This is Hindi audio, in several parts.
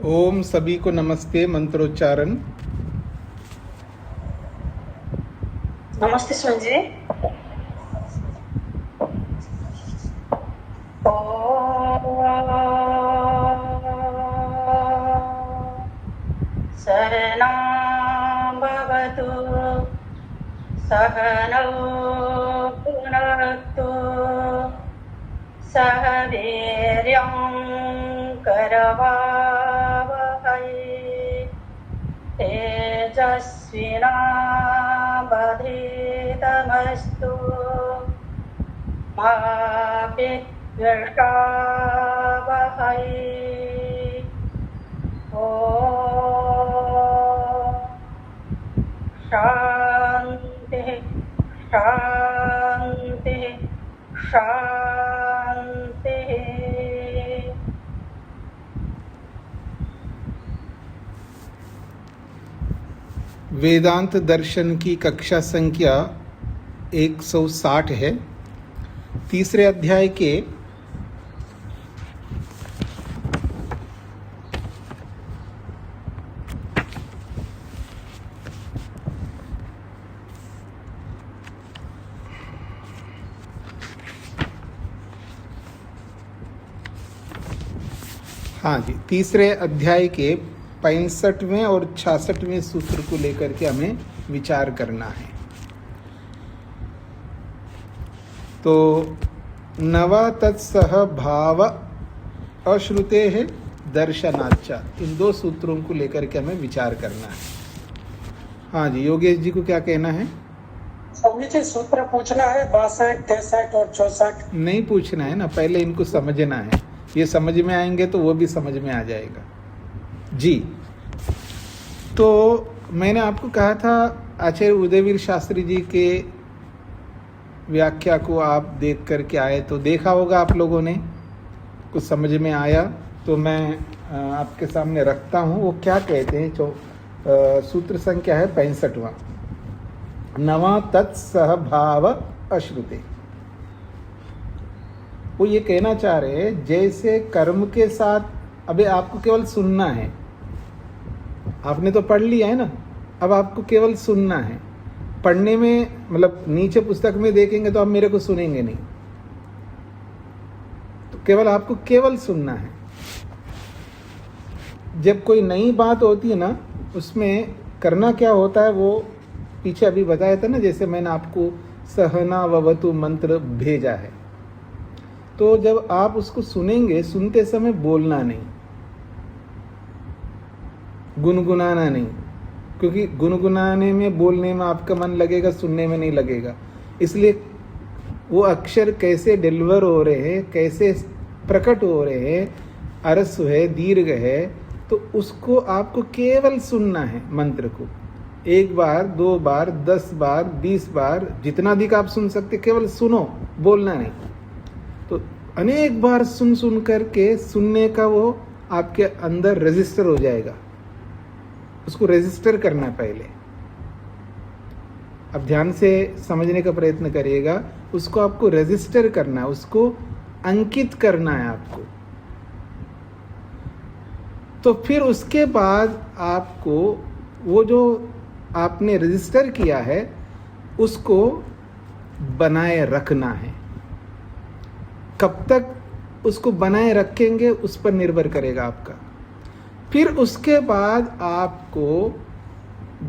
ओम सभी को नमस्ते। मंत्रोच्चारण। नमस्ते सुन जी। सहनां भवतु सहनौ भुनक्तु सह वीर्यं करवावहै तेजस्विनावधीतमस्तु मा विद्विषावहै। ॐ शान्तिः शान्तिः शान्तिः। वेदांत दर्शन की कक्षा संख्या 160 है। तीसरे अध्याय के तीसरे अध्याय के 65वें और 66वें सूत्र को लेकर के हमें विचार करना है। तो नवा तत्सह भाव अश्रुते है दर्शनाचा, इन दो सूत्रों को लेकर के हमें विचार करना है। हाँ जी, योगेश जी को क्या कहना है? स्वामी जी, सूत्र पूछना है 62, 63 और 64। नहीं पूछना है ना, पहले इनको समझना है। ये समझ में आएंगे तो वो भी समझ में आ जाएगा जी। तो मैंने आपको कहा था आचार्य उदयवीर शास्त्री जी के व्याख्या को आप देख करके आए, तो देखा होगा आप लोगों ने, कुछ समझ में आया तो मैं आपके सामने रखता हूँ। वो क्या कहते हैं? सूत्र संख्या है 65वां। नवा तत्सहभाव अश्रुते। वो ये कहना चाह रहे हैं जैसे कर्म के साथ, अबे आपको केवल सुनना है, आपने तो पढ़ लिया है ना, अब आपको केवल सुनना है। पढ़ने में मतलब नीचे पुस्तक में देखेंगे तो आप मेरे को सुनेंगे नहीं, तो केवल आपको केवल सुनना है। जब कोई नई बात होती है ना, उसमें करना क्या होता है वो पीछे अभी बताया था ना, जैसे मैंने आपको सहना ववतु मंत्र भेजा है, तो जब आप उसको सुनेंगे, सुनते समय बोलना नहीं, गुनगुनाना नहीं, क्योंकि गुनगुनाने में बोलने में आपका मन लगेगा, सुनने में नहीं लगेगा। इसलिए वो अक्षर कैसे डिलीवर हो रहे हैं, कैसे प्रकट हो रहे हैं, अरस्व है, दीर्घ है, तो उसको आपको केवल सुनना है। मंत्र को 1 बार, 2 बार, 10 बार, 20 बार, जितना अधिक आप सुन सकते, केवल सुनो, बोलना नहीं। तो अनेक बार सुन सुन करके सुनने का वो आपके अंदर रजिस्टर हो जाएगा। उसको रजिस्टर करना है पहले। अब ध्यान से समझने का प्रयत्न करिएगा। उसको आपको रजिस्टर करना है, उसको अंकित करना है आपको। तो फिर उसके बाद आपको वो जो आपने रजिस्टर किया है उसको बनाए रखना है। कब तक उसको बनाए रखेंगे उस पर निर्भर करेगा आपका। फिर उसके बाद आपको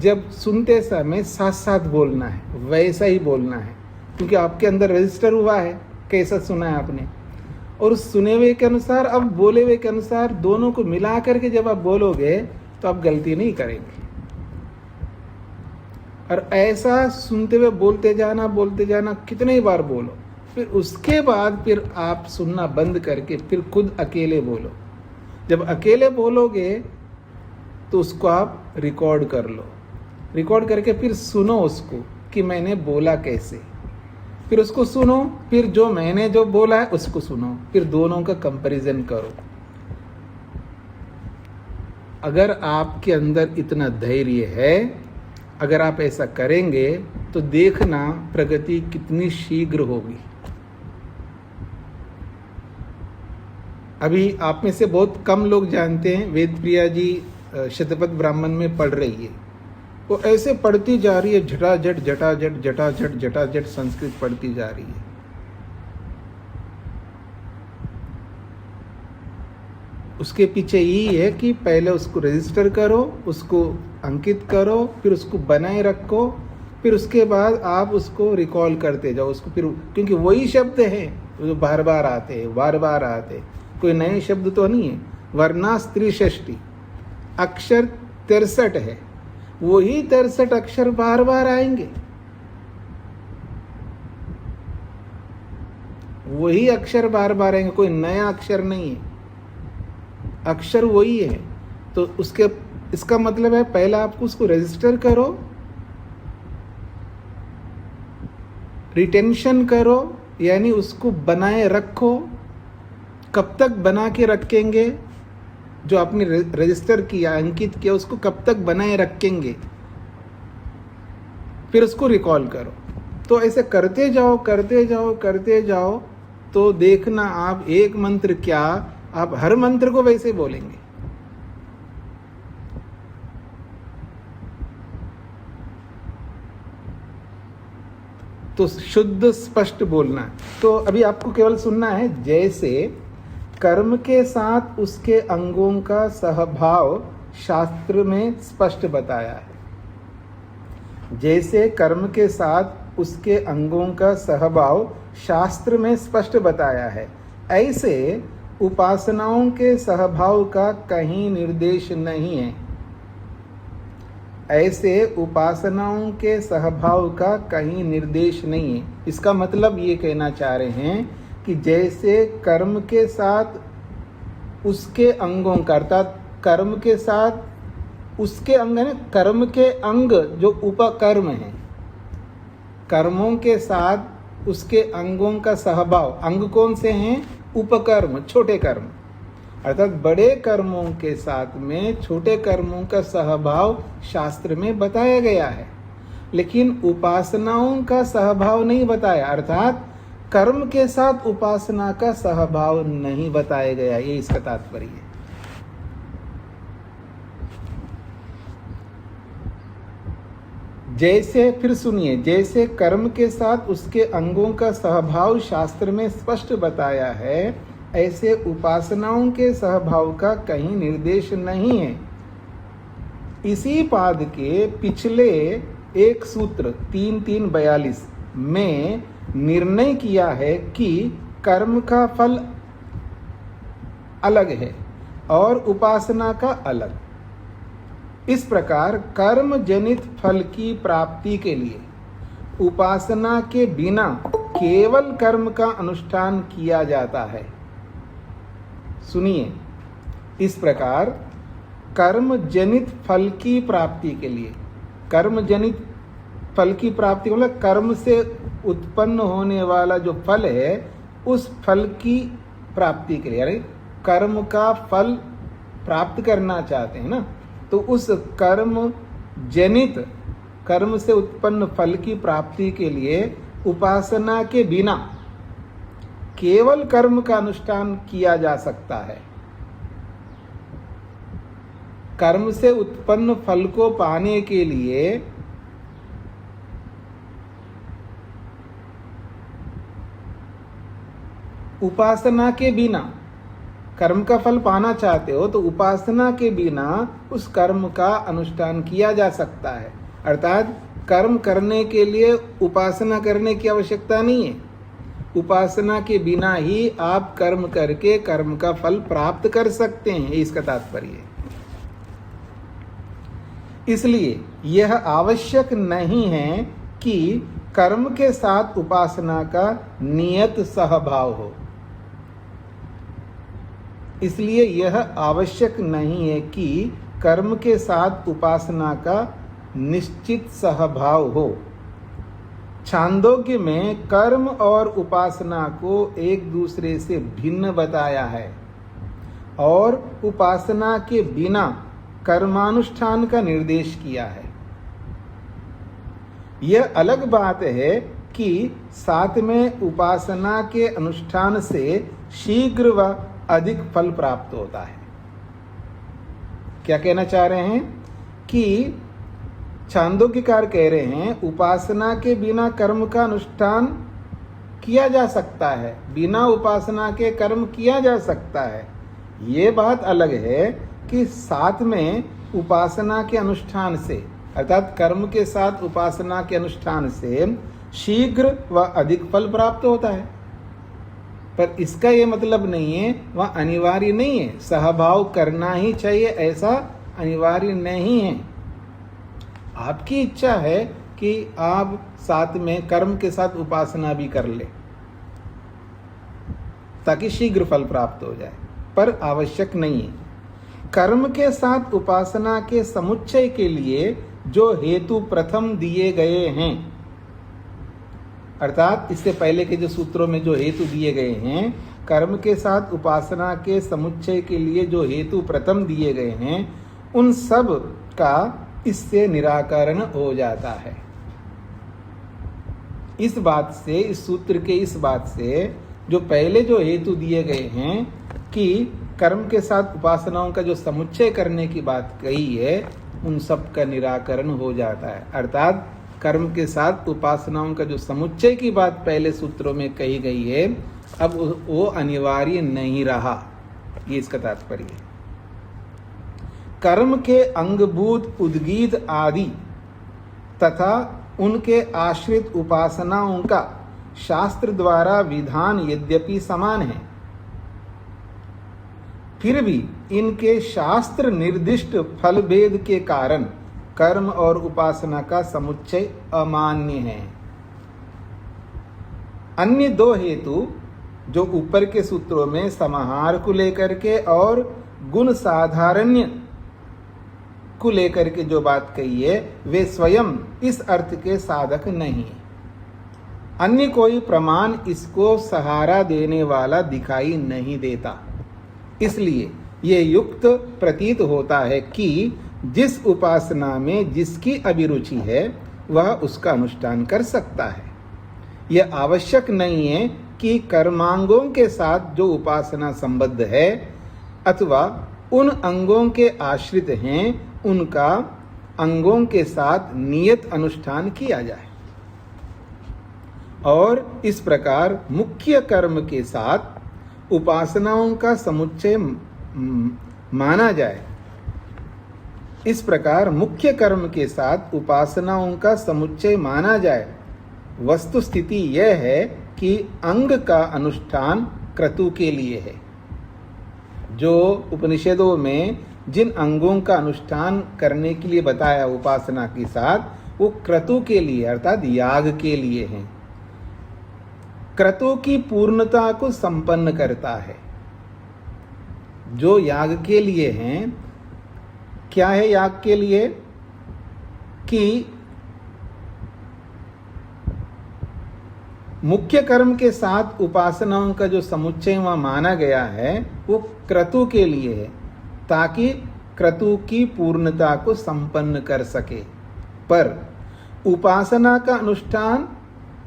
जब सुनते समय साथ साथ बोलना है, वैसा ही बोलना है, क्योंकि आपके अंदर रजिस्टर हुआ है कैसा सुना है आपने, और उस सुने हुए के अनुसार, अब बोले हुए के अनुसार, दोनों को मिला करके जब आप बोलोगे तो आप गलती नहीं करेंगे। और ऐसा सुनते हुए बोलते जाना, कितने ही बार बोलो। फिर उसके बाद फिर आप सुनना बंद करके फिर खुद अकेले बोलो। जब अकेले बोलोगे तो उसको आप रिकॉर्ड कर लो, रिकॉर्ड करके फिर सुनो उसको कि मैंने बोला कैसे। फिर उसको सुनो, फिर जो मैंने जो बोला है उसको सुनो, फिर दोनों का कंपैरिजन करो। अगर आपके अंदर इतना धैर्य है, अगर आप ऐसा करेंगे तो देखना प्रगति कितनी शीघ्र होगी। अभी आप में से बहुत कम लोग जानते हैं वेद प्रिया जी शतपथ ब्राह्मण में पढ़ रही है। वो ऐसे पढ़ती जा रही है, झटाझट जटाजट जटाजट जटाजट संस्कृत पढ़ती जा रही है। उसके पीछे यही है कि पहले उसको रजिस्टर करो, उसको अंकित करो, फिर उसको बनाए रखो, फिर उसके बाद आप उसको रिकॉल करते जाओ उसको, फिर क्योंकि वही शब्द हैं जो बार बार आते हैं, बार बार आते हैं, कोई नए शब्द तो नहीं है। वर्णा स्त्री षष्टि, अक्षर 63 है, वही 63 अक्षर बार बार आएंगे, वही अक्षर बार बार आएंगे, कोई नया अक्षर नहीं है, अक्षर वही है। तो उसके इसका मतलब है पहला आपको उसको रजिस्टर करो, रिटेंशन करो, यानी उसको बनाए रखो। कब तक बना के रखेंगे? जो आपने रजिस्टर किया, अंकित किया, उसको कब तक बनाए रखेंगे, फिर उसको रिकॉल करो। तो ऐसे करते जाओ करते जाओ करते जाओ, तो देखना आप एक मंत्र क्या, आप हर मंत्र को वैसे बोलेंगे। तो शुद्ध स्पष्ट बोलना। तो अभी आपको केवल सुनना है, जैसे कर्म के साथ उसके अंगों का सहभाव शास्त्र में स्पष्ट बताया है। जैसे कर्म के साथ उसके अंगों का सहभाव शास्त्र में स्पष्ट बताया है, ऐसे उपासनाओं के सहभाव का कहीं निर्देश नहीं है। ऐसे उपासनाओं के सहभाव का कहीं निर्देश नहीं है। इसका मतलब ये कहना चाह रहे हैं कि जैसे कर्म के साथ उसके अंगों का, अर्थात कर्म के साथ उसके अंग है, कर्म के अंग जो उपकर्म हैं, कर्मों के साथ उसके अंगों का सहभाव, अंग कौन से हैं? उपकर्म, छोटे कर्म, अर्थात बड़े कर्मों के साथ में छोटे कर्मों का सहभाव शास्त्र में बताया गया है, लेकिन उपासनाओं का सहभाव नहीं बताया, अर्थात कर्म के साथ उपासना का सहभाव नहीं बताया गया। ये इसका तात्पर्य है। जैसे, फिर सुनिए, जैसे कर्म के साथ उसके अंगों का सहभाव शास्त्र में स्पष्ट बताया है, ऐसे उपासनाओं के सहभाव का कहीं निर्देश नहीं है। इसी पाद के पिछले एक सूत्र 3.3.42 में निर्णय किया है कि कर्म का फल अलग है और उपासना का अलग। इस प्रकार कर्म जनित फल की प्राप्ति के लिए उपासना के बिना केवल कर्म का अनुष्ठान किया जाता है। सुनिए, इस प्रकार कर्म जनित फल की प्राप्ति के लिए, कर्म जनित फल की प्राप्ति मतलब कर्म से उत्पन्न होने वाला जो फल है, उस फल की प्राप्ति के लिए, यानी कर्म का फल प्राप्त करना चाहते हैं ना, तो उस कर्म जनित, कर्म से उत्पन्न फल की प्राप्ति के लिए उपासना के बिना केवल कर्म का अनुष्ठान किया जा सकता है। कर्म से उत्पन्न फल को पाने के लिए उपासना के बिना, कर्म का फल पाना चाहते हो तो उपासना के बिना उस कर्म का अनुष्ठान किया जा सकता है। अर्थात कर्म करने के लिए उपासना करने की आवश्यकता नहीं है। उपासना के बिना ही आप कर्म करके कर्म का फल प्राप्त कर सकते हैं, इसका तात्पर्य है। इसलिए यह आवश्यक नहीं है कि कर्म के साथ उपासना का नियत सहभाव हो। इसलिए यह आवश्यक नहीं है कि कर्म के साथ उपासना का निश्चित सहभाव हो। छांदोग्य में कर्म और उपासना को एक दूसरे से भिन्न बताया है और उपासना के बिना कर्मानुष्ठान का निर्देश किया है। यह अलग बात है कि साथ में उपासना के अनुष्ठान से शीघ्र व अधिक फल प्राप्त होता है। क्या कहना चाह रहे हैं कि छांदोग्यकार कह रहे हैं उपासना के बिना कर्म का अनुष्ठान किया जा सकता है, बिना उपासना के कर्म किया जा सकता है। ये बात अलग है कि साथ में उपासना के अनुष्ठान से, अर्थात कर्म के साथ उपासना के अनुष्ठान से शीघ्र व अधिक फल प्राप्त होता है। पर इसका ये मतलब नहीं है, वह अनिवार्य नहीं है, सहभाव करना ही चाहिए ऐसा अनिवार्य नहीं है। आपकी इच्छा है कि आप साथ में कर्म के साथ उपासना भी कर ले ताकि शीघ्र फल प्राप्त हो जाए, पर आवश्यक नहीं है। कर्म के साथ उपासना के समुच्चय के लिए जो हेतु प्रथम दिए गए हैं, अर्थात इससे पहले के जो सूत्रों में जो हेतु दिए गए हैं, कर्म के साथ उपासना के समुच्चय के लिए जो हेतु प्रथम दिए गए हैं, उन सब का इससे निराकरण हो जाता है। इस बात से, इस सूत्र के इस बात से जो पहले जो हेतु दिए गए हैं कि कर्म के साथ उपासनाओं का जो समुच्चय करने की बात कही है, उन सब का निराकरण हो जाता है। अर्थात कर्म के साथ उपासनाओं का जो समुच्चय की बात पहले सूत्रों में कही गई है, अब वो अनिवार्य नहीं रहा। ये इसका तात्पर्य है। कर्म के अंगभूत उद्गीत आदि तथा उनके आश्रित उपासनाओं का शास्त्र द्वारा विधान यद्यपि समान है, फिर भी इनके शास्त्र निर्दिष्ट फल भेद के कारण कर्म और उपासना का समुच्चय अमान्य है। अन्य दो हेतु जो ऊपर के सूत्रों में समाहार को लेकर के और गुण साधारण्य को लेकर के जो बात कही है, वे स्वयं इस अर्थ के साधक नहीं है। अन्य कोई प्रमाण इसको सहारा देने वाला दिखाई नहीं देता। इसलिए ये युक्त प्रतीत होता है कि जिस उपासना में जिसकी अभिरुचि है वह उसका अनुष्ठान कर सकता है। यह आवश्यक नहीं है कि कर्मांगों के साथ जो उपासना संबद्ध है अथवा उन अंगों के आश्रित हैं, उनका अंगों के साथ नियत अनुष्ठान किया जाए और इस प्रकार मुख्य कर्म के साथ उपासनाओं का समुच्चय माना जाए। इस प्रकार मुख्य कर्म के साथ उपासनाओं का समुच्चय माना जाए। वस्तु स्थिति यह है कि अंग का अनुष्ठान क्रतु के लिए है। जो उपनिषदों में जिन अंगों का अनुष्ठान करने के लिए बताया उपासना के साथ, वो क्रतु के लिए अर्थात याग के लिए हैं। क्रतु की पूर्णता को संपन्न करता है। जो याग के लिए हैं, क्या है याग के लिए कि मुख्य कर्म के साथ उपासनाओं का जो समुच्चय वहां माना गया है वो क्रतु के लिए है, ताकि क्रतु की पूर्णता को संपन्न कर सके। पर उपासना का अनुष्ठान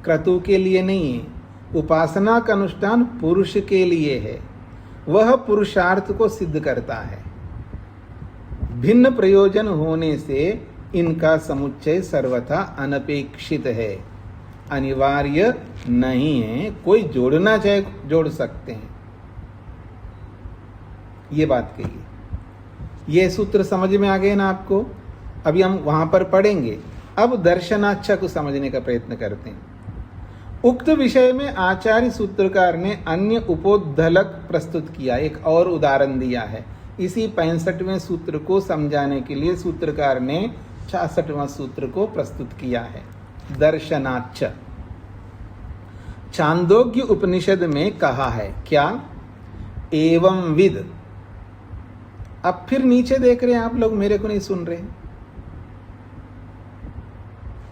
क्रतु के लिए नहीं है। उपासना का अनुष्ठान पुरुष के लिए है। वह पुरुषार्थ को सिद्ध करता है। भिन्न प्रयोजन होने से इनका समुच्चय सर्वथा अनपेक्षित है, अनिवार्य नहीं है। कोई जोड़ना चाहे जोड़ सकते हैं। ये बात कही। ये सूत्र समझ में आ गए ना आपको? अभी हम वहां पर पढ़ेंगे। अब दर्शनाच्छ को समझने का प्रयत्न करते हैं। उक्त विषय में आचार्य सूत्रकार ने अन्य उपोद्धलक प्रस्तुत किया, एक और उदाहरण दिया है। इसी 65वें सूत्र को समझाने के लिए सूत्रकार ने 66वां सूत्र को प्रस्तुत किया है। दर्शनाच्छ छांदोग्य उपनिषद में कहा है क्या? एवं विद। अब फिर नीचे देख रहे हैं आप लोग, मेरे को नहीं सुन रहे।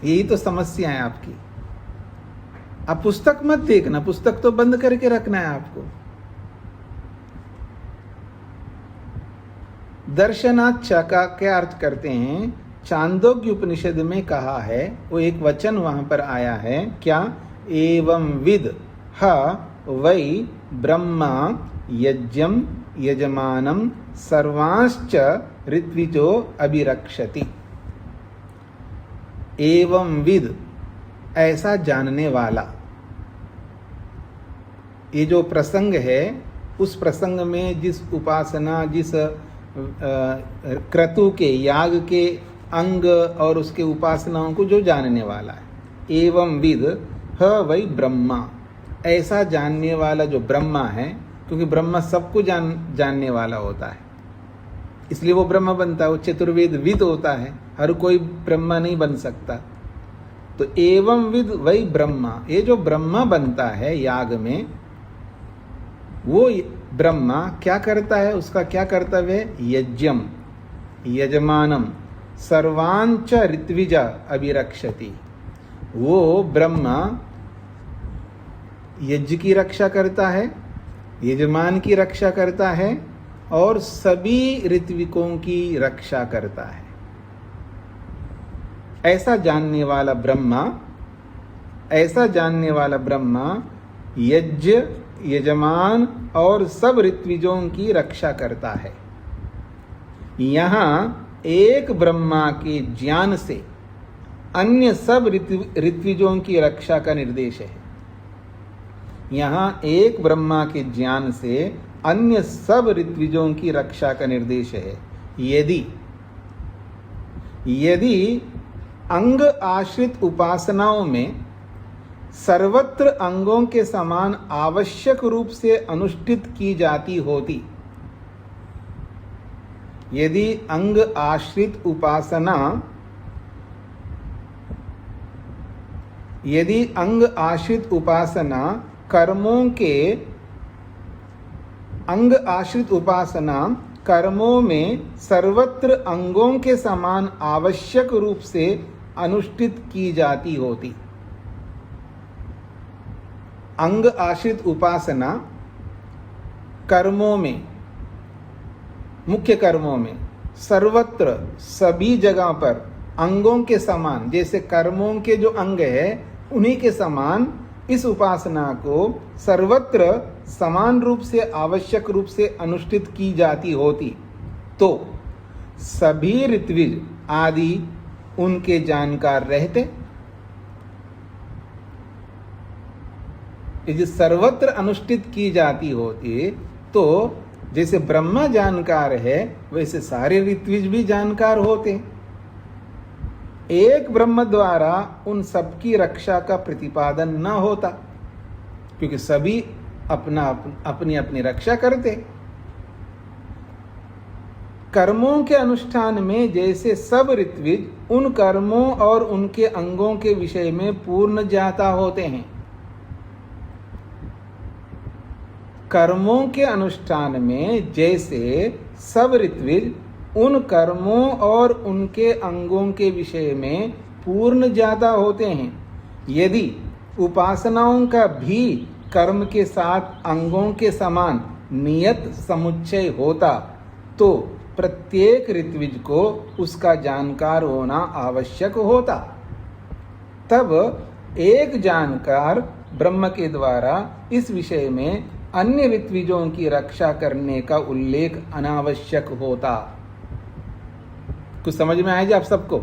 यही तो समस्या है आपकी। अब पुस्तक मत देखना, पुस्तक तो बंद करके रखना है आपको। दर्शनाच्छ का क्या अर्थ करते हैं? छांदोग्य उपनिषद में कहा है, वो एक वचन वहां पर आया है क्या? एवं विद ह वै ब्रह्मा यज्ञम यजमानम सर्वांश्च ऋत्विजो अभिरक्षति। एवं विद, ऐसा जानने वाला। ये जो प्रसंग है, उस प्रसंग में जिस उपासना, जिस क्रतु के याग के अंग और उसके उपासनाओं को जो जानने वाला है। एवं विद ह वै ब्रह्मा, ऐसा जानने वाला जो ब्रह्मा है, क्योंकि ब्रह्मा सबको जानने वाला होता है, इसलिए वो ब्रह्मा बनता है। वो चतुर्वेद विद होता है, हर कोई ब्रह्मा नहीं बन सकता। तो एवं विद वै ब्रह्मा, ये जो ब्रह्मा बनता है याग में, वो ब्रह्मा क्या करता है, उसका क्या कर्तव्य है? यज्ञम यजमानम सर्वांच ऋत्विजा अभिरक्षति। वो ब्रह्मा यज्ञ की रक्षा करता है, यजमान की रक्षा करता है और सभी ऋत्विकों की रक्षा करता है। ऐसा जानने वाला ब्रह्मा यज्ञ, यजमान और सब ऋत्विजों की रक्षा करता है। यहाँ एक ब्रह्मा के ज्ञान से अन्य सब ऋत्विजों की रक्षा का निर्देश है। यहाँ एक ब्रह्मा के ज्ञान से अन्य सब ऋत्विजों की रक्षा का निर्देश है। यदि अंग आश्रित उपासनाओं में सर्वत्र अंगों के समान आवश्यक रूप से अनुष्ठित की जाती होती, यदि अंग आश्रित उपासना कर्मों में सर्वत्र अंगों के समान आवश्यक रूप से अनुष्ठित की जाती होती। अंग आश्रित उपासना कर्मों में, मुख्य कर्मों में सर्वत्र सभी जगह पर अंगों के समान, जैसे कर्मों के जो अंग है उन्हीं के समान इस उपासना को सर्वत्र समान रूप से, आवश्यक रूप से अनुष्ठित की जाती होती, तो सभी ऋत्विज आदि उनके जानकार रहते। यदि सर्वत्र अनुष्ठित की जाती होती तो जैसे ब्रह्मा जानकार है वैसे सारे ऋत्विज भी जानकार होते। एक ब्रह्म द्वारा उन सबकी रक्षा का प्रतिपादन न होता, क्योंकि सभी अपनी अपनी रक्षा करते। कर्मों के अनुष्ठान में जैसे सब ऋत्विज उन कर्मों और उनके अंगों के विषय में पूर्ण ज्ञाता होते हैं, कर्मों के अनुष्ठान में जैसे सब ऋत्विज उन कर्मों और उनके अंगों के विषय में पूर्ण ज्ञाता होते हैं, यदि उपासनाओं का भी कर्म के साथ अंगों के समान नियत समुच्चय होता तो प्रत्येक ऋत्विज को उसका जानकार होना आवश्यक होता। तब एक जानकार ब्रह्म के द्वारा इस विषय में अन्य ऋत्विजों की रक्षा करने का उल्लेख अनावश्यक होता। कुछ समझ में आए जी आप सबको?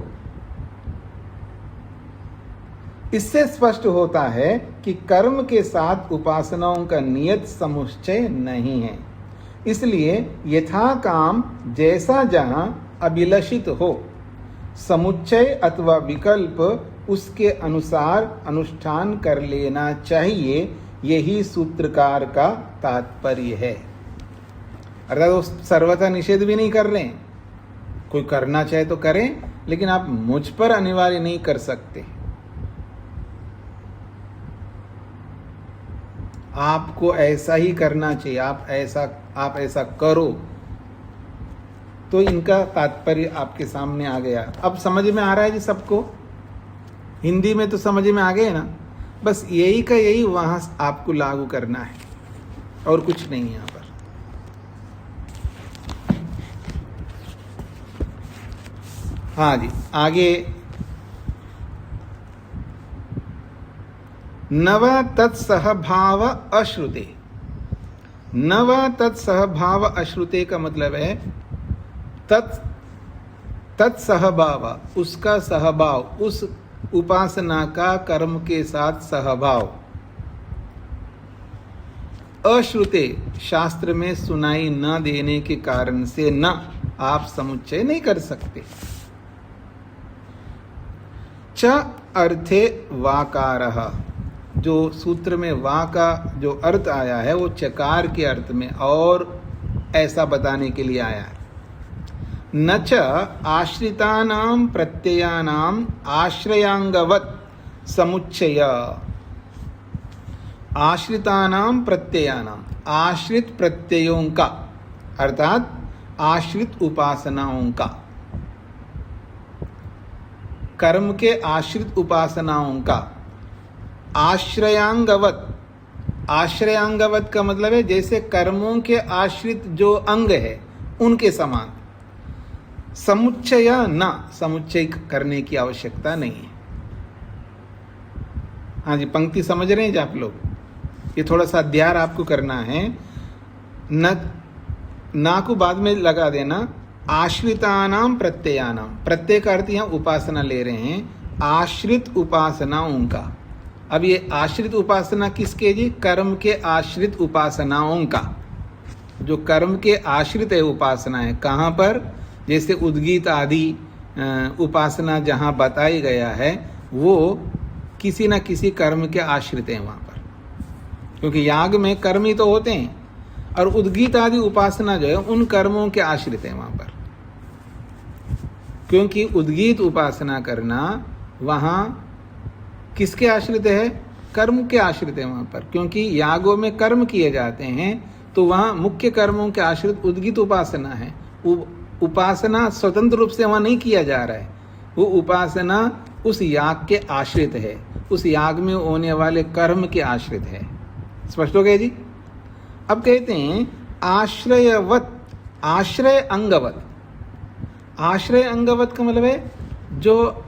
इससे स्पष्ट होता है कि कर्म के साथ उपासनाओं का नियत समुच्चय नहीं है, इसलिए यथा काम जैसा जहां अभिलषित हो, समुच्चय अथवा विकल्प उसके अनुसार अनुष्ठान कर लेना चाहिए। यही सूत्रकार का तात्पर्य है। अर्थात वो सर्वथा निषेध भी नहीं कर रहे हैं, कोई करना चाहे तो करें, लेकिन आप मुझ पर अनिवार्य नहीं कर सकते। आपको ऐसा ही करना चाहिए, आप ऐसा करो। तो इनका तात्पर्य आपके सामने आ गया। अब समझ में आ रहा है जी सबको? हिंदी में तो समझ में आ गए ना? बस यही का यही वहां आपको लागू करना है और कुछ नहीं है यहाँ पर। हाँ जी, आगे नव तत्सहभाव अश्रुते। न वा तत्सहभाव अश्रुते का मतलब है तत्सहभाव, उसका सहभाव, उस उपासना का कर्म के साथ सहभाव। अश्रुते, शास्त्र में सुनाई न देने के कारण से न आप समुच्चय नहीं कर सकते। च अर्थे वाकारः, जो सूत्र में वा का जो अर्थ आया है वो चकार के अर्थ में और ऐसा बताने के लिए आया है। न च आश्रितानां प्रत्ययानां आश्रयांगवत् समुच्चय, आश्रितानां प्रत्ययानां, आश्रित प्रत्ययों का अर्थात आश्रित उपासनाओं का, कर्म के आश्रित उपासनाओं का आश्रयांगवत, आश्रयांगवत का मतलब है जैसे कर्मों के आश्रित जो अंग है उनके समान। समुच्चय न, समुच्चय करने की आवश्यकता नहीं है। हाँ जी, पंक्ति समझ रहे हैं जी आप लोग? ये थोड़ा सा अध्ययन आपको करना है। न ना को बाद में लगा देना। आश्रितानाम प्रत्ययानाम, प्रत्यय का अर्थ यहाँ उपासना ले रहे हैं, आश्रित उपासनाओं का। अब ये आश्रित उपासना किसके जी? कर्म के आश्रित उपासनाओं का। जो कर्म के आश्रित है उपासना है, कहाँ पर? जैसे उद्गीत आदि उपासना जहाँ बताई गया है वो किसी न किसी कर्म के आश्रित है वहाँ पर, क्योंकि याग में कर्म ही तो होते हैं, और उद्गीत आदि उपासना जो है उन कर्मों के आश्रित है वहाँ पर। क्योंकि उद्गीत उपासना करना वहाँ किसके आश्रित है? कर्म के आश्रित है वहाँ पर, क्योंकि यागों में कर्म किए जाते हैं तो वहाँ मुख्य कर्मों के आश्रित उद्गीत उपासना है। उपासना स्वतंत्र रूप से वहाँ नहीं किया जा रहा है, वो उपासना उस याग के आश्रित है, उस याग में होने वाले कर्म के आश्रित है। स्पष्ट हो गया जी? अब कहते हैं आश्रयवत, आश्रय अंगवत। आश्रय अंगवत का मतलब है जो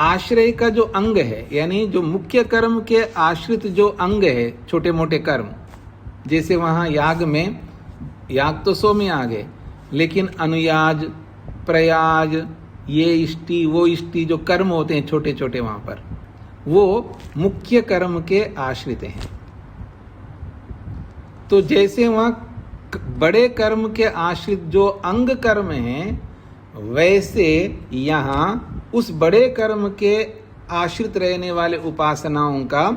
आश्रय का जो अंग है, यानी जो मुख्य कर्म के आश्रित जो अंग है, छोटे मोटे कर्म, जैसे वहाँ याग में, याग तो 100 में आ गए, लेकिन अनुयाज, प्रयाज, ये इष्टि वो इष्टि जो कर्म होते हैं छोटे छोटे वहाँ पर, वो मुख्य कर्म के आश्रित हैं। तो जैसे वहाँ बड़े कर्म के आश्रित जो अंग कर्म हैं, वैसे यहाँ उस बड़े कर्म के आश्रित रहने वाले उपासनाओं का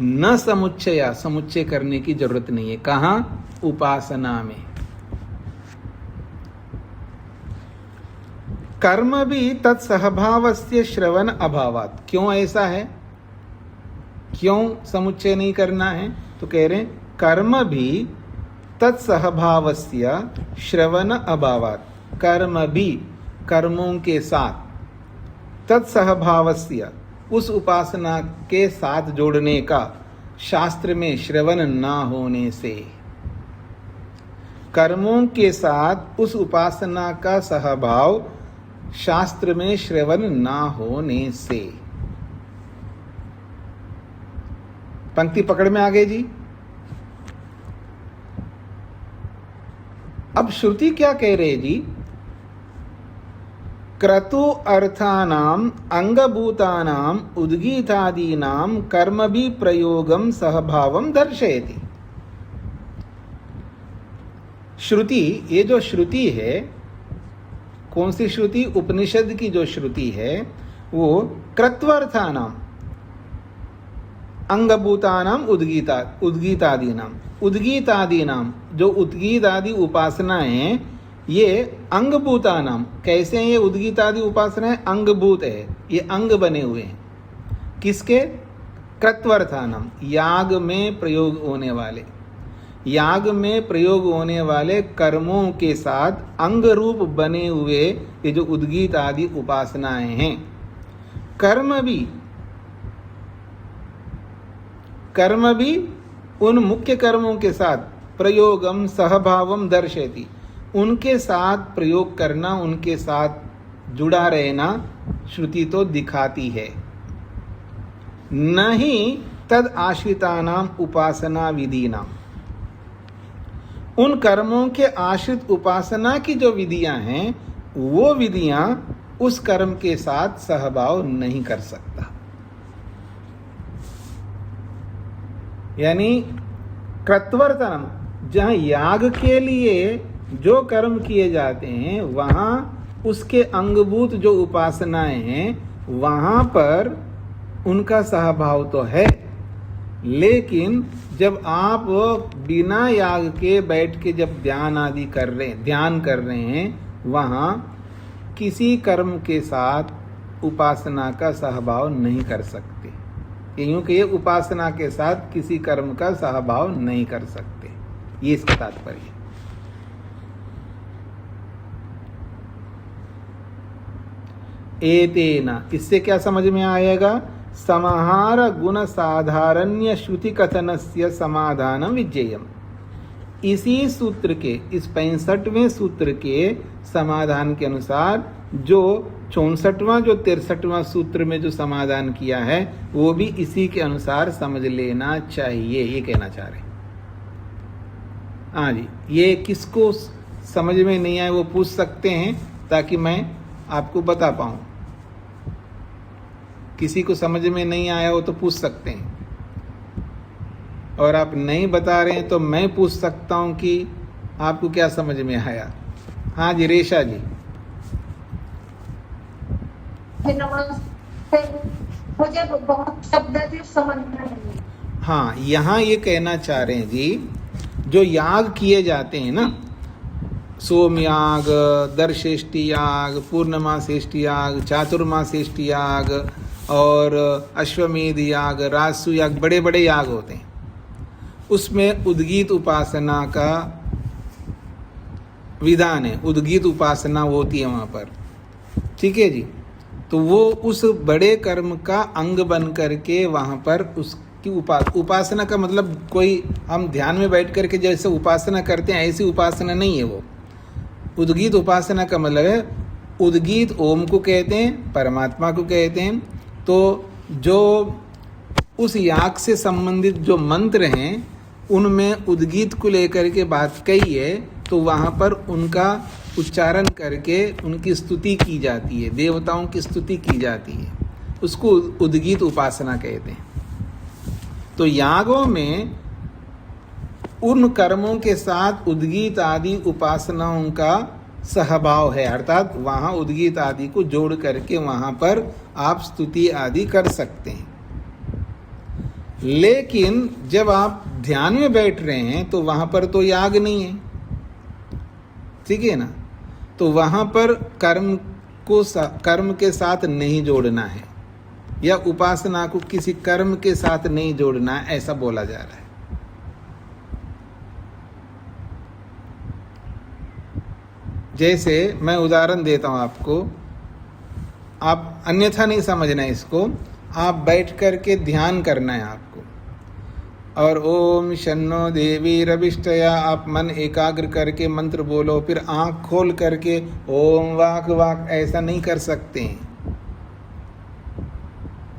न समुच्चय, समुच्चय करने की जरूरत नहीं है। कहाँ? उपासना में। कर्म भी तत्सहभावस्य श्रवण अभावात्। क्यों ऐसा है? क्यों समुच्चय नहीं करना है? तो कह रहे हैं कर्म भी तत्सहभावस्य श्रवण अभावात्, कर्म भी, कर्मों के साथ, तत्सहभावस्य, उस उपासना के साथ जोड़ने का, शास्त्र में श्रवण ना होने से, कर्मों के साथ उस उपासना का सहभाव शास्त्र में श्रवण ना होने से। पंक्ति पकड़ में आ गई जी? अब श्रुति क्या कह रहे जी? क्रतु अर्थानाम अंगभूतानाम उद्गीतादीनाम कर्म भी प्रयोगम सहभावम दर्शयति। श्रुति, ये जो श्रुति है, कौन सी श्रुति? उपनिषद की जो श्रुति है वो क्रत्वर्थानाम अंगभूतानाम उद्गीतादीनाम, उद्गीतादीनाम, जो उद्गीत आदि उपासनाएं हैं ये अंगभूतानाम। कैसे हैं ये उद्गीत आदि उपासनाएं? अंगभूत है, ये अंग बने हुए हैं। किसके? क्रत्वर्थानाम, याग में प्रयोग होने वाले, याग में प्रयोग होने वाले कर्मों के साथ अंग रूप बने हुए ये जो उद्गीत आदि उपासनाएं हैं। कर्म भी उन मुख्य कर्मों के साथ प्रयोगम सहभावम दर्शयति, उनके साथ प्रयोग करना, उनके साथ जुड़ा रहना श्रुति तो दिखाती है। नहीं तद आश्रितानाम उपासना विधि नाम, उन कर्मों के आश्रित उपासना की जो विधियां हैं, वो विधियां उस कर्म के साथ सहभाव नहीं कर सकता। यानी कृतवर्तनम, जहां याग के लिए जो कर्म किए जाते हैं, वहां उसके अंगभूत जो उपासनाएं हैं, वहां पर उनका सहभाव तो है, लेकिन जब आप बिना याग के बैठ के जब ध्यान कर रहे हैं, वहां किसी कर्म के साथ उपासना का सहभाव नहीं कर सकते, क्योंकि ये उपासना के साथ किसी कर्म का सहभाव नहीं कर सकते। ये इसका तात्पर्य है। एतेना, इससे क्या समझ में आएगा? समाहार गुण साधारण्य श्रुति कथनस्य समाधानम विज्ञेयम। इसी सूत्र के, इस 65वें सूत्र के समाधान के अनुसार जो 64वां जो 63वां सूत्र में जो समाधान किया है, वो भी इसी के अनुसार समझ लेना चाहिए, ये कहना चाह रहे हैं। हाँ जी, ये किसको समझ में नहीं आए वो पूछ सकते हैं, ताकि मैं आपको बता पाऊँ। किसी को समझ में नहीं आया हो तो पूछ सकते हैं, और आप नहीं बता रहे हैं तो मैं पूछ सकता हूं कि आपको क्या समझ में आया। हाँ जी, रेशा जी। नमस्ते, मुझे बहुत शब्द समझ में नहीं। हाँ, यहाँ ये कहना चाह रहे हैं जी, जो याग किए जाते हैं ना, सोमयाग, दर्शेष्टि याग, पूर्णमासेष्टि याग, चातुर्मासेष्टि याग और अश्वमेध याग, राजसु याग, बड़े बड़े याग होते हैं। उसमें उद्गीत उपासना का विधान है, उद्गीत उपासना होती है वहाँ पर, ठीक है जी। तो वो उस बड़े कर्म का अंग बन करके वहाँ पर उसकी उपासना का मतलब, कोई हम ध्यान में बैठ करके जैसे उपासना करते हैं ऐसी उपासना नहीं है वो। उद्गीत उपासना का मतलब है, उद्गीत ओम को कहते हैं, परमात्मा को कहते हैं। तो जो उस याग से संबंधित जो मंत्र हैं, उनमें उद्गीत को लेकर के बात कही है, तो वहाँ पर उनका उच्चारण करके उनकी स्तुति की जाती है, देवताओं की स्तुति की जाती है, उसको उद्गीत उपासना कहते हैं। तो यागों में उन कर्मों के साथ उद्गीत आदि उपासनाओं का सहभाव है, अर्थात वहाँ उद्गीत आदि को जोड़ करके वहाँ पर आप स्तुति आदि कर सकते हैं। लेकिन जब आप ध्यान में बैठ रहे हैं तो वहाँ पर तो याग नहीं है, ठीक है ना। तो वहाँ पर कर्म के साथ नहीं जोड़ना है, या उपासना को किसी कर्म के साथ नहीं जोड़ना है, ऐसा बोला जा रहा है। जैसे मैं उदाहरण देता हूँ आपको, आप अन्यथा नहीं समझना है इसको। आप बैठ करके ध्यान करना है आपको, और ओम शन्नो देवी रविष्टया, आप मन एकाग्र करके मंत्र बोलो, फिर आंख खोल करके ओम वाक वाक, ऐसा नहीं कर सकते हैं।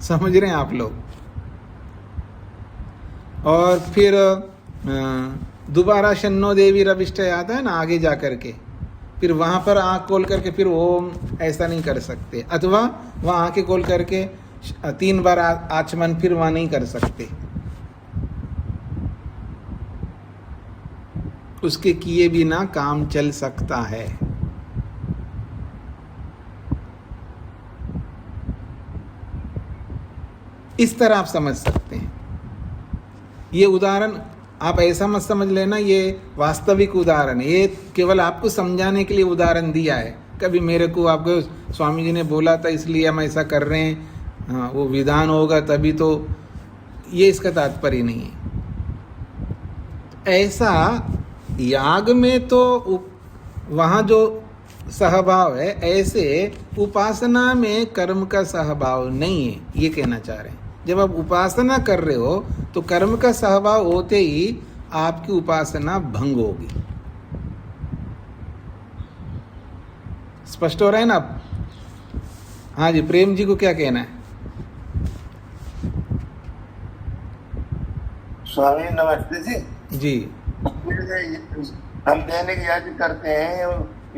समझ रहे हैं आप लोग? और फिर दोबारा शन्नो देवी रविष्टया आता है ना, आगे जा करके, फिर वहाँ पर आँख खोल करके फिर ओम, ऐसा नहीं कर सकते। अथवा वहाँ आँखें खोल करके 3 बार आचमन, फिर वहाँ नहीं कर सकते। उसके किए बिना काम चल सकता है। इस तरह आप समझ सकते हैं। ये उदाहरण आप ऐसा मत समझ लेना ये वास्तविक उदाहरण है, ये केवल आपको समझाने के लिए उदाहरण दिया है। कभी मेरे को आपको स्वामी जी ने बोला था इसलिए हम ऐसा कर रहे हैं, हाँ वो विधान होगा तभी, तो ये इसका तात्पर्य नहीं है। ऐसा याग में तो वहाँ जो सहभाव है, ऐसे उपासना में कर्म का सहभाव नहीं है, ये कहना चाह रहे हैं। जब आप उपासना कर रहे हो तो कर्म का सहभाव होते ही आपकी उपासना भंग होगी। स्पष्ट हो रहा है ना? हाँ जी, प्रेम जी को क्या कहना है? स्वामी नमस्ते जी। जी हम दैनिक यज्ञ करते हैं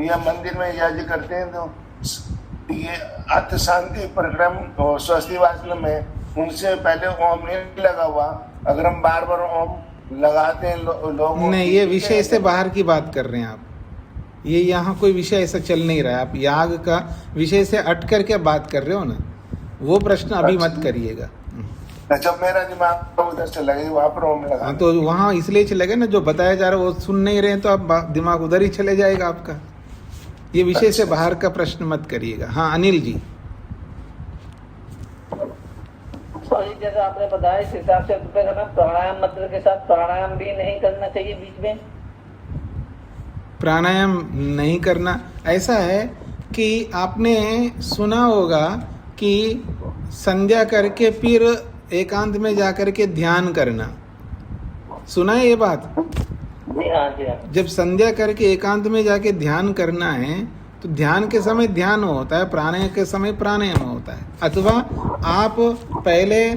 या मंदिर में यज्ञ करते हैं, तो ये अर्थ शांति परिक्रम और स्वस्ति वाचन में उनसे पहले ओम नहीं लगा हुआ। अगर हम बार बार ओम लगाते हैं लोग नहीं, ये विषय से बाहर की बात कर रहे हैं आप। ये यहाँ कोई विषय ऐसा चल नहीं रहा है। आप याग का विषय से अट करके बात कर रहे हो ना, वो प्रश्न अभी मत करिएगा। जब मेरा दिमाग उधर चला गया वहां पर ओम लगा, हाँ, तो वहाँ इसलिए चलेगा ना, जो बताया जा रहा है वो सुन नहीं रहे हैं, तो आप दिमाग उधर ही चले जाएगा आपका। ये विषय से बाहर का प्रश्न मत करिएगा। हाँ अनिल जी। सॉरी, जैसा आपने बताया इस हिसाब से हमें प्राणायाम मंत्र के साथ प्राणायाम भी नहीं करना चाहिए बीच में। प्राणायाम नहीं करना, ऐसा है कि आपने सुना होगा कि संध्या करके फिर एकांत में जाकर के ध्यान करना, सुना है ये बात? जी हाँ, जी हाँ। जब संध्या करके एकांत में जाके ध्यान करना है तो ध्यान के समय ध्यान होता है, प्राणायाम के समय प्राणायाम होता है। अथवा आप पहले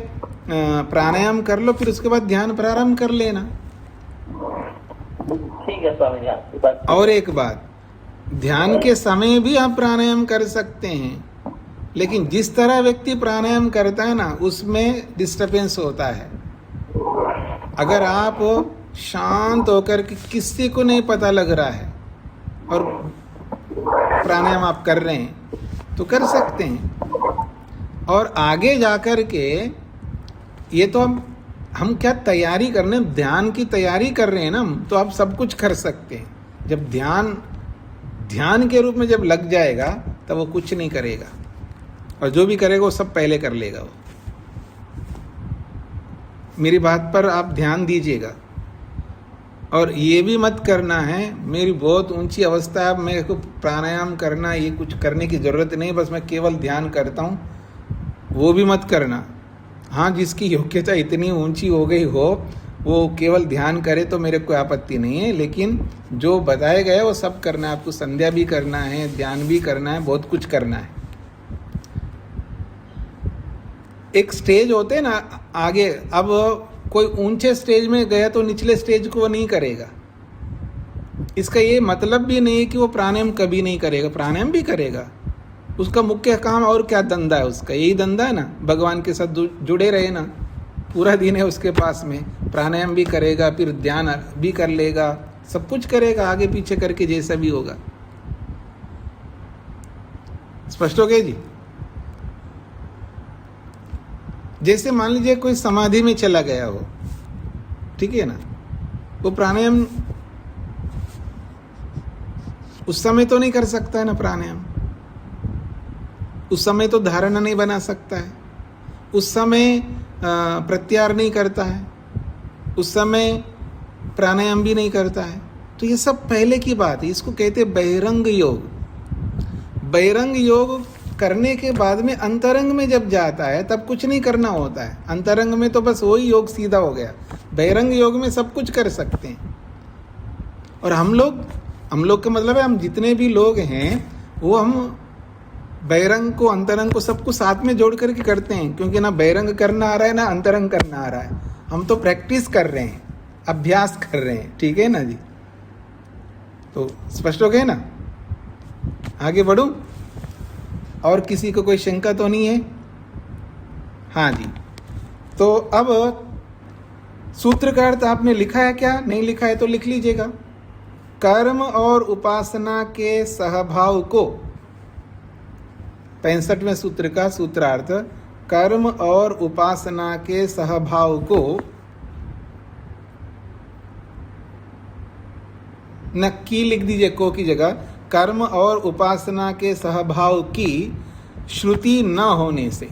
प्राणायाम कर लो, फिर उसके बाद ध्यान प्रारंभ कर लेना। ठीक है स्वामी जी, आपकी बात। और एक बात, ध्यान के समय भी आप प्राणायाम कर सकते हैं, लेकिन जिस तरह व्यक्ति प्राणायाम करता है ना, उसमें डिस्टर्बेंस होता है। अगर आप शांत होकर के किसी को नहीं पता लग रहा है और प्राणायाम आप कर रहे हैं तो कर सकते हैं। और आगे जाकर के ये तो हम क्या तैयारी करने, ध्यान की तैयारी कर रहे हैं ना, तो आप सब कुछ कर सकते हैं। जब ध्यान के रूप में जब लग जाएगा तब वो कुछ नहीं करेगा, और जो भी करेगा वो सब पहले कर लेगा वो। मेरी बात पर आप ध्यान दीजिएगा। और ये भी मत करना है मेरी बहुत ऊंची अवस्था है, मेरे को प्राणायाम करना, ये कुछ करने की ज़रूरत नहीं, बस मैं केवल ध्यान करता हूँ, वो भी मत करना। हाँ, जिसकी योग्यता इतनी ऊंची हो गई हो वो केवल ध्यान करे तो मेरे कोई आपत्ति नहीं है, लेकिन जो बताया गया है वो सब करना है। आपको संध्या भी करना है, ध्यान भी करना है, बहुत कुछ करना है। एक स्टेज होते हैं ना आगे, अब कोई ऊंचे स्टेज में गया तो निचले स्टेज को वो नहीं करेगा। इसका ये मतलब भी नहीं है कि वो प्राणायाम कभी नहीं करेगा, प्राणायाम भी करेगा। उसका मुख्य काम और क्या धंधा है, उसका यही धंधा है ना, भगवान के साथ जुड़े रहे ना, पूरा दिन है उसके पास में, प्राणायाम भी करेगा, फिर ध्यान भी कर लेगा, सब कुछ करेगा आगे पीछे करके, जैसा भी होगा। स्पष्ट हो गया जी? जैसे मान लीजिए कोई समाधि में चला गया हो, ठीक है ना, वो प्राणायाम उस समय तो नहीं कर सकता है ना, प्राणायाम उस समय तो धारणा नहीं बना सकता है, उस समय प्रत्याहार नहीं करता है, उस समय प्राणायाम भी नहीं करता है। तो ये सब पहले की बात है, इसको कहते हैं बहिरंग योग। बहिरंग योग करने के बाद में अंतरंग में जब जाता है तब कुछ नहीं करना होता है। अंतरंग में तो बस वही योग सीधा हो गया। बहिरंग योग में सब कुछ कर सकते हैं। और हम लोग का मतलब है, हम जितने भी लोग हैं वो हम बहिरंग को अंतरंग को सबको साथ में जोड़ करके करते हैं, क्योंकि ना बहिरंग करना आ रहा है ना अंतरंग करना आ रहा है। हम तो प्रैक्टिस कर रहे हैं, अभ्यास कर रहे हैं, ठीक है ना जी? तो स्पष्ट हो गए ना? आगे बढ़ूं? और किसी को कोई शंका तो नहीं है? हाँ जी। तो अब सूत्र का अर्थ आपने लिखा है क्या? नहीं लिखा है तो लिख लीजिएगा। कर्म और उपासना के सहभाव को, 65वें सूत्र का सूत्रार्थ, कर्म और उपासना के सहभाव को नक्की लिख दीजिए, को की जगह, कर्म और उपासना के सहभाव की श्रुति न होने से,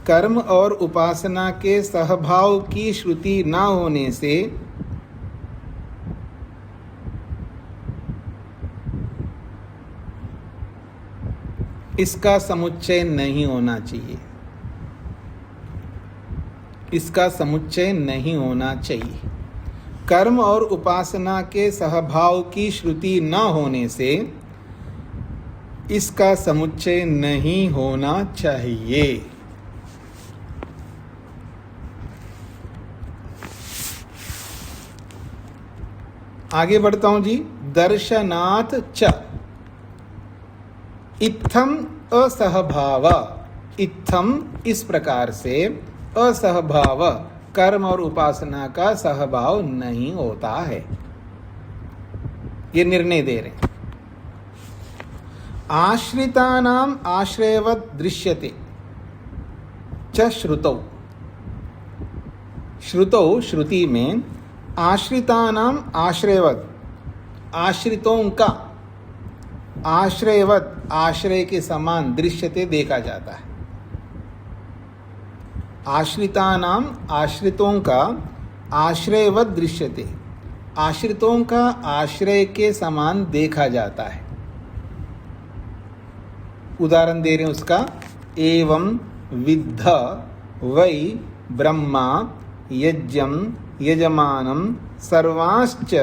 कर्म और उपासना के सहभाव की श्रुति न होने से इसका समुच्चय नहीं होना चाहिए, इसका समुच्चय नहीं होना चाहिए। कर्म और उपासना के सहभाव की श्रुति न होने से इसका समुच्चय नहीं होना चाहिए। आगे बढ़ता हूं जी। दर्शनात् च इत्थम असहभाव। इत्थम इस प्रकार से, असहभाव कर्म और उपासना का सहभाव नहीं होता है, ये निर्णय दे रहे हैं। आश्रितानाम आश्रयवत् दृश्यते च श्रुतौ। श्रुतौ श्रुति में आश्रितानाम आश्रयवत्, आश्रितों का आश्रयवत् आश्रय के समान दृश्यते देखा जाता है। आश्रितानाम आश्रितों का आश्रयवत् दृश्यते, आश्रितों का आश्रय के समान देखा जाता है। उदाहरण दे रहे हैं उसका। एवं विद्ध वै ब्रह्मा यज्ञं यजमानं सर्वांश्च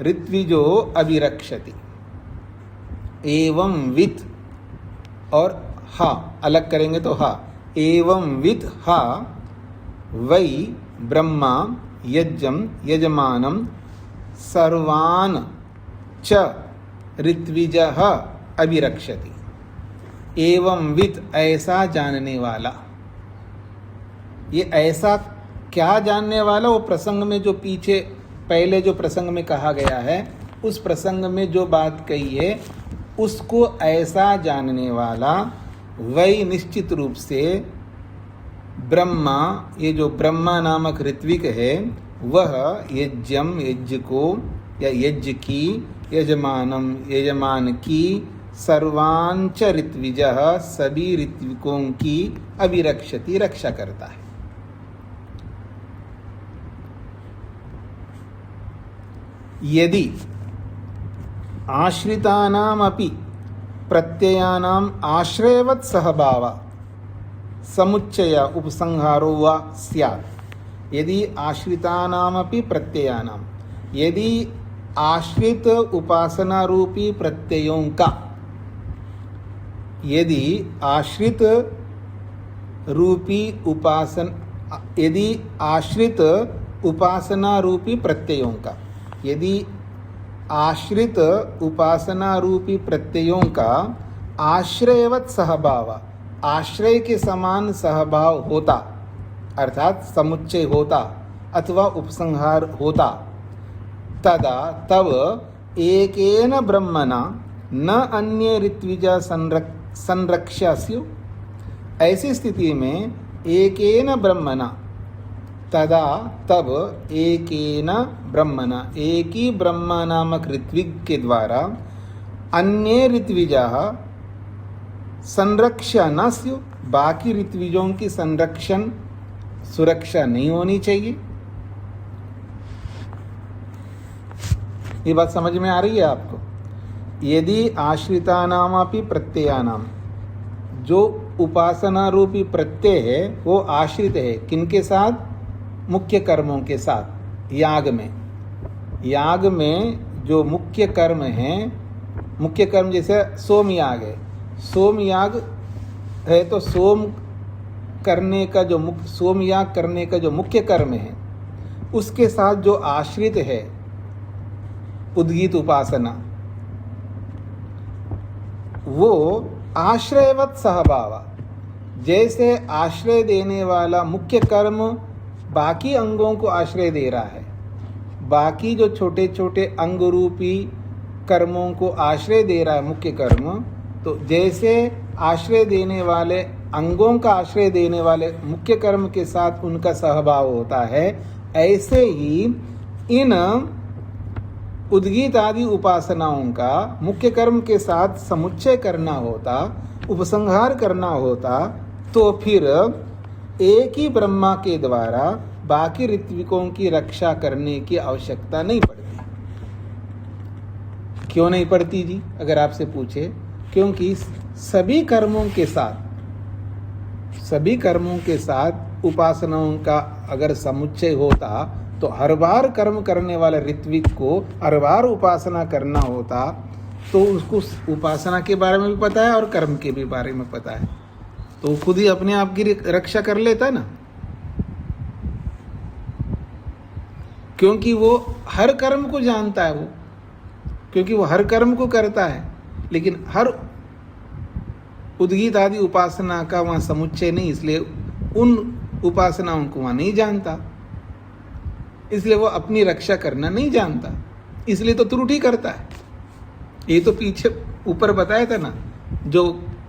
ऋत्विजो अभिरक्षति। एवं वित् और हा अलग करेंगे तो हा। एवं वित् हा वै ब्रह्मा यज्ञं यजमानं सर्वान् च ऋत्विजः अभिरक्षति। एवं वित् ऐसा जानने वाला। ये ऐसा क्या जानने वाला? वो प्रसंग में जो पीछे पहले जो प्रसंग में कहा गया है, उस प्रसंग में जो बात कही है उसको ऐसा जानने वाला। वही निश्चित रूप से ब्रह्मा, ये जो ब्रह्मा नामक ऋत्विक है वह यज्ञम यज्ञ को या यज्ञ की, यजमानम यजमान की, सर्वांच ऋत्विजः सभी ऋत्विकों की अभिरक्षति रक्षा करता है। यदि आश्रितानामपि प्रत्ययानाम आश्रयवत् सहभाव समुच्चय उपसंहारो वा स्यात्। यदि आश्रितानामपि प्रत्ययानाम, यदि आश्रित उपासना रूपी प्रत्ययों का, यदि आश्रित रूपी उपासना, यदि आश्रित उपासना रूपी प्रत्ययों का, यदि आश्रित उपासना रूपी प्रत्ययों का आश्रयवत् सहभाव, आश्रय के समान सहभाव होता, अर्थात समुच्चय होता अथवा उपसंहार होता, तदा तब एकेन ब्रह्मणा न अन्य ऋत्विजा संरक्ष्यास्यु। ऐसी स्थिति में एकेन ब्रह्मणा, तदा तब एकेन ब्रह्मणा, एक ही ब्रह्मा नामक ऋत्विक के द्वारा अन्य ऋत्विजा संरक्षा न स्यु, बाकी ऋत्विजों की संरक्षण सुरक्षा नहीं होनी चाहिए। ये बात समझ में आ रही है आपको? यदि आश्रितानामपि प्रत्ययानाम, जो उपासना रूपी प्रत्यय है वो आश्रित है किनके साथ? मुख्य कर्मों के साथ। याग में, याग में जो मुख्य कर्म हैं, मुख्य कर्म जैसे सोम याग है, सोम याग है तो सोम करने का जो सोम याग करने का जो मुख्य कर्म है उसके साथ जो आश्रित है उद्गीत उपासना, वो आश्रयवत् सहभाव, जैसे आश्रय देने वाला मुख्य कर्म बाकी अंगों को आश्रय दे रहा है, बाकी जो छोटे छोटे अंग रूपी कर्मों को आश्रय दे रहा है मुख्य कर्म, तो जैसे आश्रय देने वाले अंगों का आश्रय देने वाले मुख्य कर्म के साथ उनका सहभाव होता है, ऐसे ही इन उद्गीत आदि उपासनाओं का मुख्य कर्म के साथ समुच्चय करना होता, उपसंहार करना होता, तो फिर एक ही ब्रह्मा के द्वारा बाकी ऋत्विकों की रक्षा करने की आवश्यकता नहीं पड़ती। क्यों नहीं पड़ती जी? अगर आपसे पूछे, क्योंकि सभी कर्मों के साथ उपासनाओं का अगर समुच्चय होता तो हर बार कर्म करने वाले ऋत्विक को हर बार उपासना करना होता, तो उसको उपासना के बारे में भी पता है और कर्म के भी बारे में पता है, तो खुद ही अपने आप की रक्षा कर लेता है ना। क्योंकि वो हर कर्म को जानता है, वो क्योंकि वो हर कर्म को करता है, लेकिन हर उद्गीत आदि उपासना का वहाँ समुच्चय नहीं, इसलिए उन उपासनाओं को वहाँ नहीं जानता, इसलिए वो अपनी रक्षा करना नहीं जानता, इसलिए तो त्रुटि करता है। ये तो पीछे ऊपर बताया था ना, जो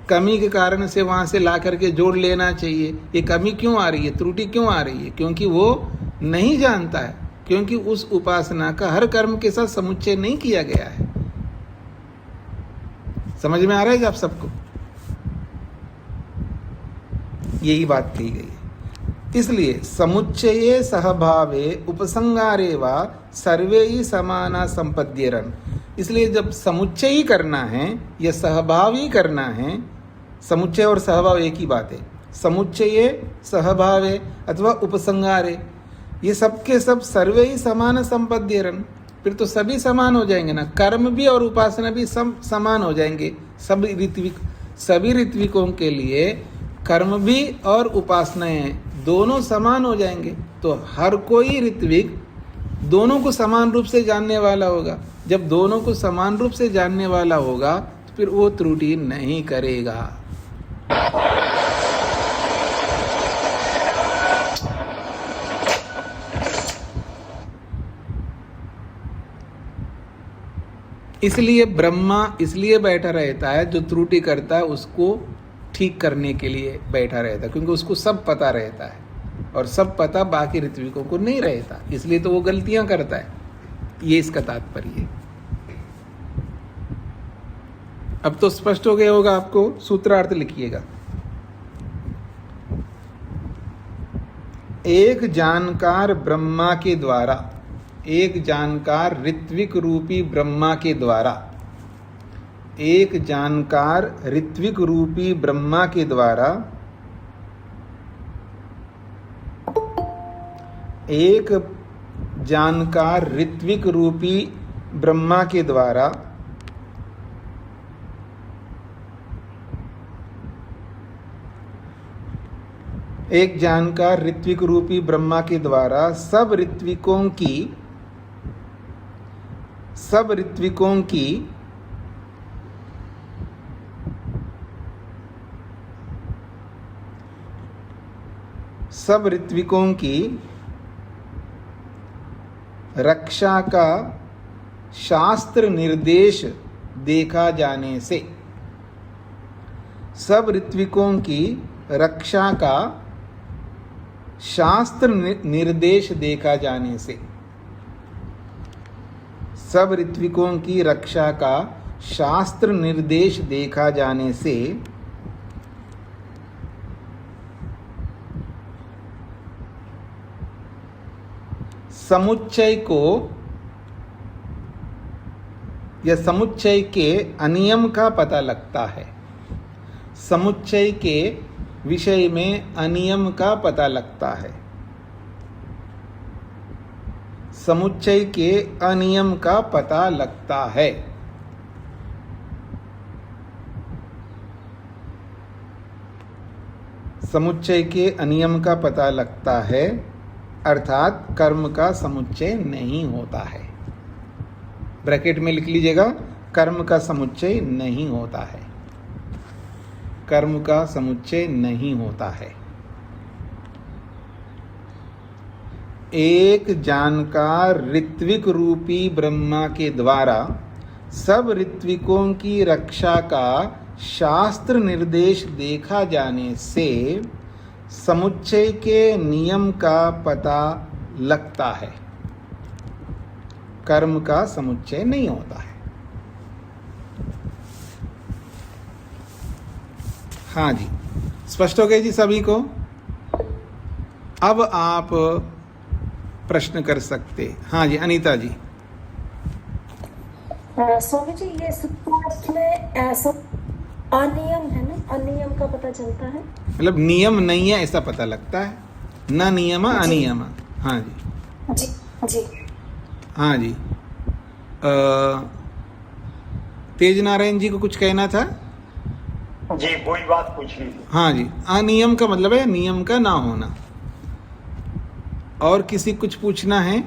कमी के कारण से वहाँ से ला करके जोड़ लेना चाहिए, ये कमी क्यों आ रही है, त्रुटि क्यों आ रही है, क्योंकि वो नहीं जानता है, क्योंकि उस उपासना का हर कर्म के साथ समुच्चय नहीं किया गया है। समझ में आ रहा है आप सबको? यही बात कही गई है। इसलिए समुच्चये सहभावे उपसंगारे वा सर्वे ही समाना संपद्येरन। इसलिए जब समुच्चय ही करना है या सहभाव ही करना है, समुच्चय और सहभाव एक ही बात है, समुच्चये सहभावे अथवा उपसंगारे, ये सबके सब सर्वे ही समान संपद्येरन, फिर तो सभी समान हो जाएंगे ना, कर्म भी और उपासना भी समान हो जाएंगे। सभी ऋत्विकों के लिए कर्म भी और उपासनाएं दोनों समान हो जाएंगे। तो हर कोई ऋत्विक दोनों को समान रूप से जानने वाला होगा। जब दोनों को समान रूप से जानने वाला होगा तो फिर वो त्रुटि नहीं करेगा। इसलिए ब्रह्मा इसलिए बैठा रहता है, जो त्रुटि करता है उसको ठीक करने के लिए बैठा रहता है, क्योंकि उसको सब पता रहता है और सब पता बाकी ऋत्विकों को नहीं रहता, इसलिए तो वो गलतियां करता है। ये इसका तात्पर्य है। अब तो स्पष्ट हो गया होगा आपको। सूत्रार्थ लिखिएगा। एक जानकार ब्रह्मा के द्वारा, एक जानकार ऋत्विक रूपी ब्रह्मा के द्वारा, एक जानकार ऋत्विक रूपी ब्रह्मा के द्वारा, एक जानकार ऋत्विक रूपी ब्रह्मा के द्वारा एक जानकार ऋत्विक रूपी ब्रह्मा के द्वारा सब ऋत्विकों की रक्षा का शास्त्र निर्देश देखा जाने से, सब ऋत्विकों की रक्षा का शास्त्र निर्देश देखा जाने से, सब ऋत्विकों की रक्षा का शास्त्र निर्देश देखा जाने से समुच्चय को या समुच्चय के अनियम का पता लगता है। समुच्चय के विषय में अनियम का पता लगता है। समुच्चय के अनियम का पता लगता है। समुच्चय के अनियम का पता लगता है, अर्थात कर्म का समुच्चय नहीं होता है। ब्रैकेट में लिख लीजिएगा, कर्म का समुच्चय नहीं होता है। कर्म का समुच्चय नहीं होता है। एक जानकार ऋत्विक रूपी ब्रह्मा के द्वारा सब ऋत्विकों की रक्षा का शास्त्र निर्देश देखा जाने से समुच्चय के नियम का पता लगता है। कर्म का समुच्चय नहीं होता है। हाँ जी, स्पष्ट हो गया जी सभी को। अब आप प्रश्न कर सकते। हाँ जी, अनीता जी। स्वामी जी, ये सूत्र में ऐसा अनियम है ना, अनियम का पता चलता है, मतलब नियम नहीं है ऐसा पता लगता है, न नियम अनियम। हाँ जी जी जी। हाँ जी। तेज नारायण जी को कुछ कहना था जी, वही बात पूछ ली। हाँ जी, अनियम का मतलब है नियम का ना होना। और किसी कुछ पूछना है?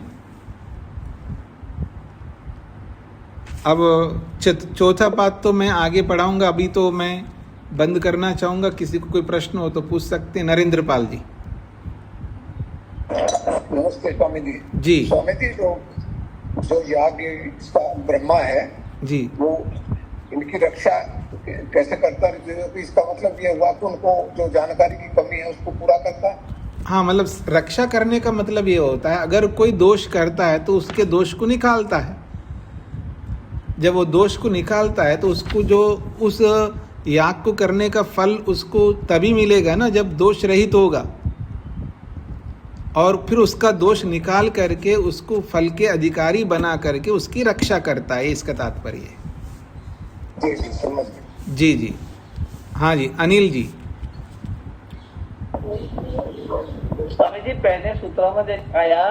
अब चौथा पाठ तो मैं आगे पढ़ाऊंगा, अभी तो मैं बंद करना चाहूँगा। किसी को कोई प्रश्न हो तो पूछ सकते हैं। नरेंद्र पाल जी। नमस्ते स्वामी जी। जी स्वामी जी, जो याग इसका ब्रह्मा है जी, वो इनकी रक्षा कैसे करता है? तो इसका मतलब ये हुआ कि उनको जो जानकारी की कमी है उसको पूरा करता है। हाँ, मतलब रक्षा करने का मतलब ये होता है, अगर कोई दोष करता है तो उसके दोष को निकालता है। जब वो दोष को निकालता है तो उसको जो उस याग को करने का फल उसको तभी मिलेगा ना जब दोष रहित होगा, और फिर उसका दोष निकाल करके उसको फल के अधिकारी बना करके उसकी रक्षा करता है, इसका तात्पर्य है। जी जी, समझ गए। जी जी, हाँ जी, अनिल जी। स्वामी जी, पहले सूत्रों में आया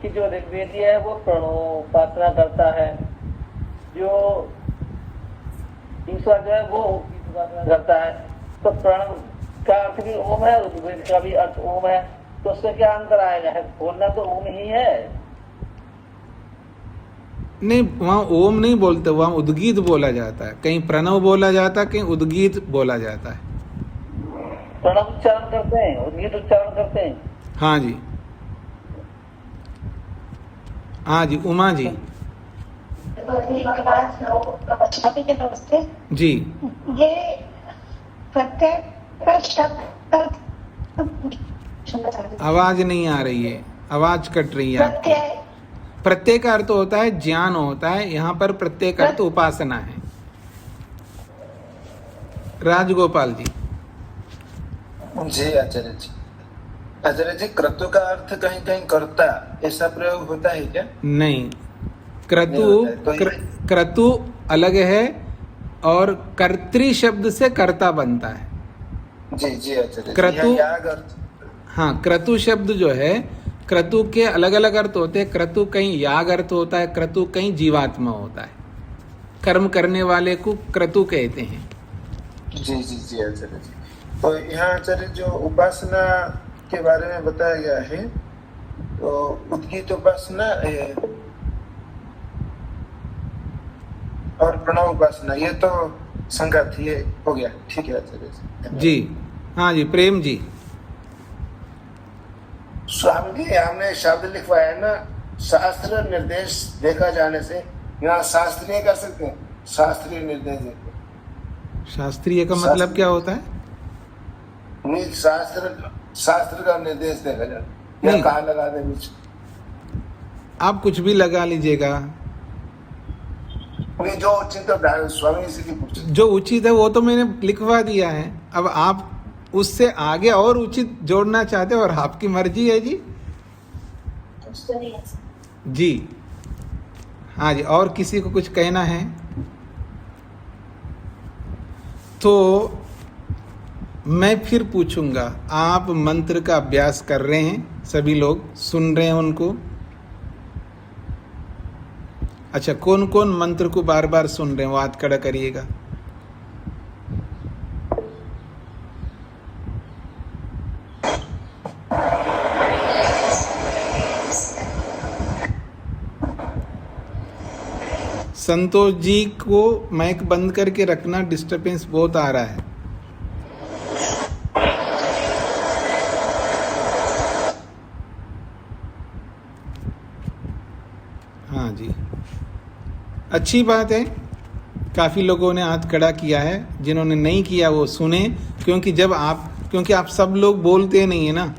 कि जो ऋग्वेदी है वो प्रणोपासना करता है, जो ईश्वर जो है वो उपासना करता है। तो प्रणव का अर्थ भी ओम है, ऋग्वेद का भी अर्थ ओम है, तो उससे क्या अंतर आएगा? है बोलना तो ओम ही है। नहीं, वहाँ ओम नहीं बोलते, वहाँ उद्गीत बोला जाता है। कहीं प्रणव बोला जाता है, कहीं उद्गीत बोला जाता है। प्रणव उच्चारण करते हैं, उद्गीत उच्चारण करते हैं। हाँ जी, हाँ जी, उमा जी। स्वामी जी नमस्ते। जी, ये प्रत्येक शब्द आवाज नहीं आ रही है, आवाज कट रही है आपकी। प्रत्यय का अर्थ होता है ज्ञान होता है, यहाँ पर प्रत्यय का अर्थ उपासना है। राजगोपाल जी। जी आचार्य जी। आचार्य जी, क्रतु का अर्थ कहीं कहीं कर्ता, ऐसा प्रयोग होता है क्या? नहीं, क्रतु नहीं होता है, तो क्रतु अलग है और कर्तृ शब्द से कर्ता बनता है। जी जी आचार्य जी। क्रतु, यहाँ याग अर्थ। हाँ, क्रतु शब्द जो है, क्रतु के अलग अलग अर्थ होते हैं। क्रतु कहीं याग अर्थ होता है, क्रतु कहीं जीवात्मा होता है। कर्म करने वाले को क्रतु कहते हैं। जी जी जी आचार्य जी। तो यहाँ आचार्य जो उपासना के बारे में बताया गया है, तो उद्गीत उपासना और प्रणव उपासना, ये तो संगत ही हो गया। ठीक है आचार्य जी। जी, हाँ जी, प्रेम जी। स्वामी जी, हमने शब्द लिखवाया है ना, शास्त्र निर्देश देखा जाने से, यहाँ शास्त्रीय कर सकते हैं, शास्त्रीय निर्देश देखो। शास्त्रीय का मतलब क्या होता है? नहीं, शास्त्र का निर्देश देखा जाए, नहीं। या कहाँ लगा दे बीच? आप कुछ भी लगा लीजिएगा, नहीं, जो उचित है स्वामी जी की पूछ। जो उचित है वो तो मैंने लिखवा दिया है। अब आप उससे आगे और उचित जोड़ना चाहते हो और आपकी मर्जी है जी। जी, हाँ जी, और किसी को कुछ कहना है तो मैं फिर पूछूंगा। आप मंत्र का अभ्यास कर रहे हैं, सभी लोग सुन रहे हैं उनको। अच्छा, कौन कौन मंत्र को बार बार सुन रहे हैं वो हाथ खड़ा करिएगा। संतोष जी को माइक बंद करके रखना, डिस्टरबेंस बहुत आ रहा है। हाँ जी, अच्छी बात है। काफ़ी लोगों ने हाथ खड़ा किया है, जिन्होंने नहीं किया वो सुने, क्योंकि आप सब लोग बोलते नहीं है ना।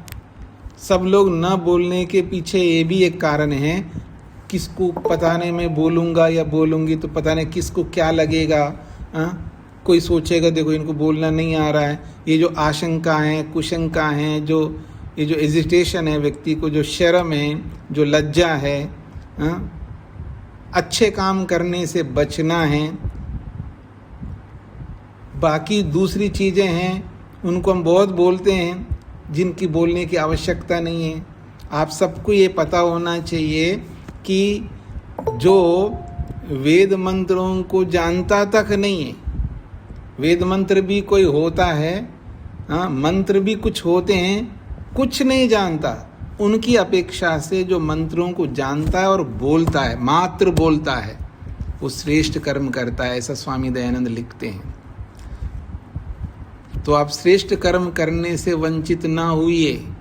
सब लोग न बोलने के पीछे ये भी एक कारण है, किसको पता नहीं, मैं बोलूँगा या बोलूँगी तो पता नहीं किसको क्या लगेगा। कोई सोचेगा देखो इनको बोलना नहीं आ रहा है। ये जो आशंका है, कुशंका है, जो ये जो एजिटेशन है व्यक्ति को, जो शर्म है, जो लज्जा है, अच्छे काम करने से बचना है। बाकी दूसरी चीज़ें हैं उनको हम बहुत बोलते हैं, जिनकी बोलने की आवश्यकता नहीं है। आप सबको ये पता होना चाहिए कि जो वेद मंत्रों को जानता तक नहीं है, वेद मंत्र भी कोई होता है, मंत्र भी कुछ होते हैं, कुछ नहीं जानता, उनकी अपेक्षा से जो मंत्रों को जानता है और बोलता है, मात्र बोलता है, वो श्रेष्ठ कर्म करता है, ऐसा स्वामी दयानंद लिखते हैं। तो आप श्रेष्ठ कर्म करने से वंचित ना हुइए।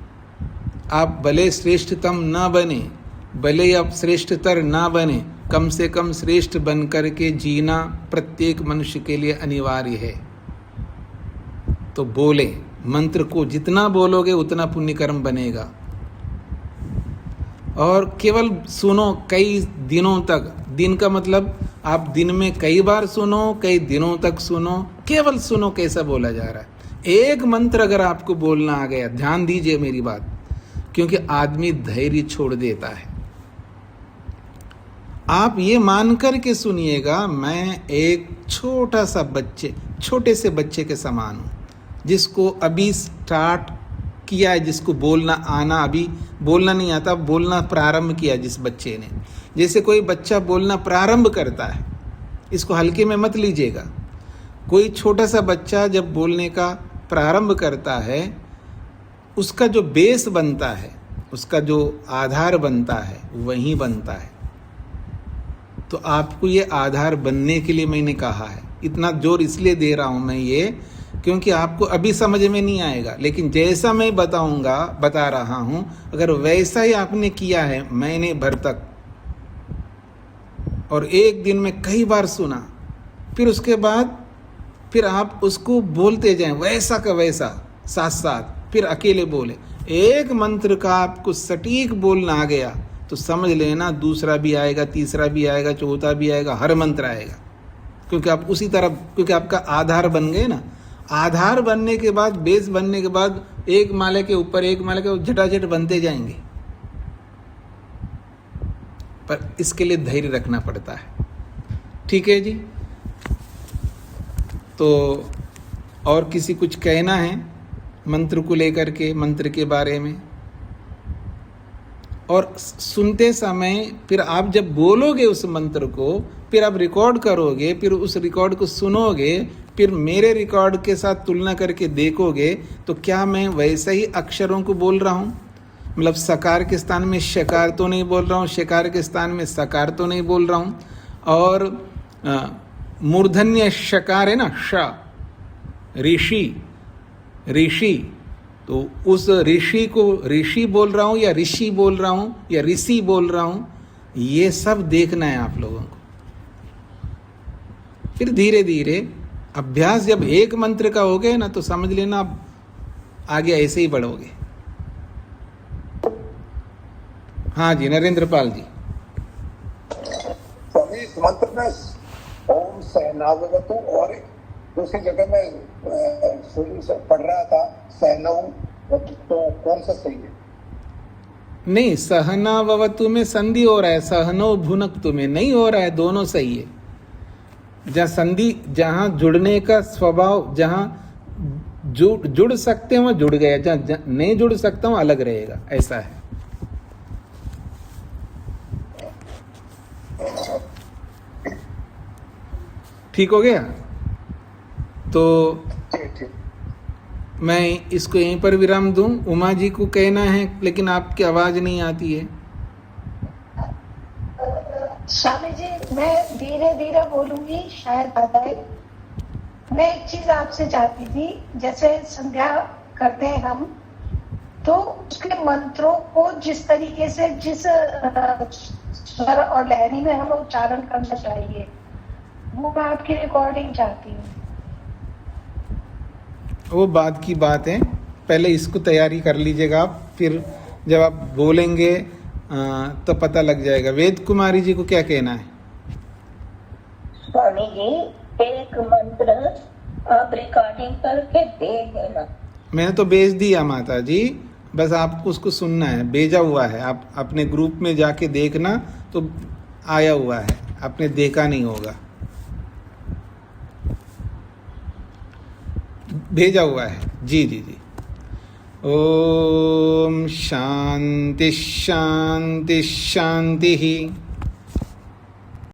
आप भले श्रेष्ठतम ना बने, भले आप श्रेष्ठतर ना बने, कम से कम श्रेष्ठ बन कर के जीना प्रत्येक मनुष्य के लिए अनिवार्य है। तो बोले, मंत्र को जितना बोलोगे उतना पुण्य कर्म बनेगा। और केवल सुनो कई दिनों तक, दिन का मतलब आप दिन में कई बार सुनो, कई दिनों तक सुनो, केवल सुनो कैसा बोला जा रहा है। एक मंत्र अगर आपको बोलना आ गया, ध्यान दीजिए मेरी बात, क्योंकि आदमी धैर्य छोड़ देता है। आप ये मान कर के सुनिएगा, मैं एक छोटे से बच्चे के समान हूँ, जिसको अभी स्टार्ट किया है, जिसको बोलना आना, अभी बोलना नहीं आता, बोलना प्रारंभ किया जिस बच्चे ने। जैसे कोई बच्चा बोलना प्रारंभ करता है, इसको हल्के में मत लीजिएगा। कोई छोटा सा बच्चा जब बोलने का प्रारंभ करता है, उसका जो बेस बनता है, उसका जो आधार बनता है, वहीं बनता है। तो आपको ये आधार बनने के लिए मैंने कहा है। इतना जोर इसलिए दे रहा हूँ मैं ये, क्योंकि आपको अभी समझ में नहीं आएगा, लेकिन जैसा मैं बता रहा हूँ, अगर वैसा ही आपने किया है महीने भर तक, और एक दिन में कई बार सुना, फिर उसके बाद फिर आप उसको बोलते जाएं वैसा का वैसा, साथ साथ फिर अकेले बोले। एक मंत्र का आपको सटीक बोलना आ गया तो समझ लेना दूसरा भी आएगा, तीसरा भी आएगा, चौथा भी आएगा, हर मंत्र आएगा, क्योंकि आप उसी तरह, क्योंकि आपका आधार बन गए ना। आधार बनने के बाद, बेस बनने के बाद, एक माले के ऊपर एक माले के झटाझट बनते जाएंगे। पर इसके लिए धैर्य रखना पड़ता है। ठीक है जी। तो और किसी कुछ कहना है मंत्र को लेकर के, मंत्र के बारे में? और सुनते समय फिर आप जब बोलोगे उस मंत्र को, फिर आप रिकॉर्ड करोगे, फिर उस रिकॉर्ड को सुनोगे, फिर मेरे रिकॉर्ड के साथ तुलना करके देखोगे, तो क्या मैं वैसे ही अक्षरों को बोल रहा हूँ? मतलब सकार के स्थान में शकार तो नहीं बोल रहा हूँ, शकार के स्थान में सकार तो नहीं बोल रहा हूँ, और मूर्धन्य शकार है ना, श, ऋषि, तो उस ऋषि को ऋषि बोल रहा हूँ या ऋषि बोल रहा हूँ या ऋषि बोल रहा हूँ, ये सब देखना है आप लोगों को। फिर धीरे धीरे अभ्यास जब एक मंत्र का हो गया ना, तो समझ लेना आप आगे ऐसे ही बढ़ोगे। हाँ जी, नरेंद्र पाल जी। स्वामी, इस मंत्र में ओम सहनावतु, और दूसरी जगह में शुरू से पढ़ रहा था सहनऊ, तो कौन सा सही है? नहीं, सहनावतु में संधि हो रहा है, सहनो भुनक्तु में नहीं हो रहा है, दोनों सही है। जहाँ संधि, जहाँ जुड़ने का स्वभाव, जहाँ जुड़ सकते हैं वहाँ जुड़ गया, जहाँ नहीं जुड़ सकता हूँ अलग रहेगा, ऐसा है। ठीक हो गया? तो मैं इसको यहीं पर विराम दूं। उमा जी को कहना है, लेकिन आपकी आवाज नहीं आती है। स्वामी जी, मैं धीरे धीरे बोलूंगी, शायद बताए। मैं एक चीज आपसे चाहती थी, जैसे संध्या करते हैं हम, तो उसके मंत्रों को जिस तरीके से, जिस स्वर और लहरी में हमें उच्चारण करना चाहिए, वो मैं आपकी रिकॉर्डिंग चाहती हूँ। वो बाद की बात है, पहले इसको तैयारी कर लीजिएगा आप, फिर जब आप बोलेंगे तो पता लग जाएगा। वेद कुमारी जी को क्या कहना है? स्वामी जी, एक मंत्र आप रिकॉर्डिंग करके दे देना। मैंने तो भेज दिया माता जी, बस आपको उसको सुनना है, भेजा हुआ है। आप अपने ग्रुप में जाके देखना, तो आया हुआ है, आपने देखा नहीं होगा, भेजा हुआ है। जी जी जी। ओम शांति शांति शांति।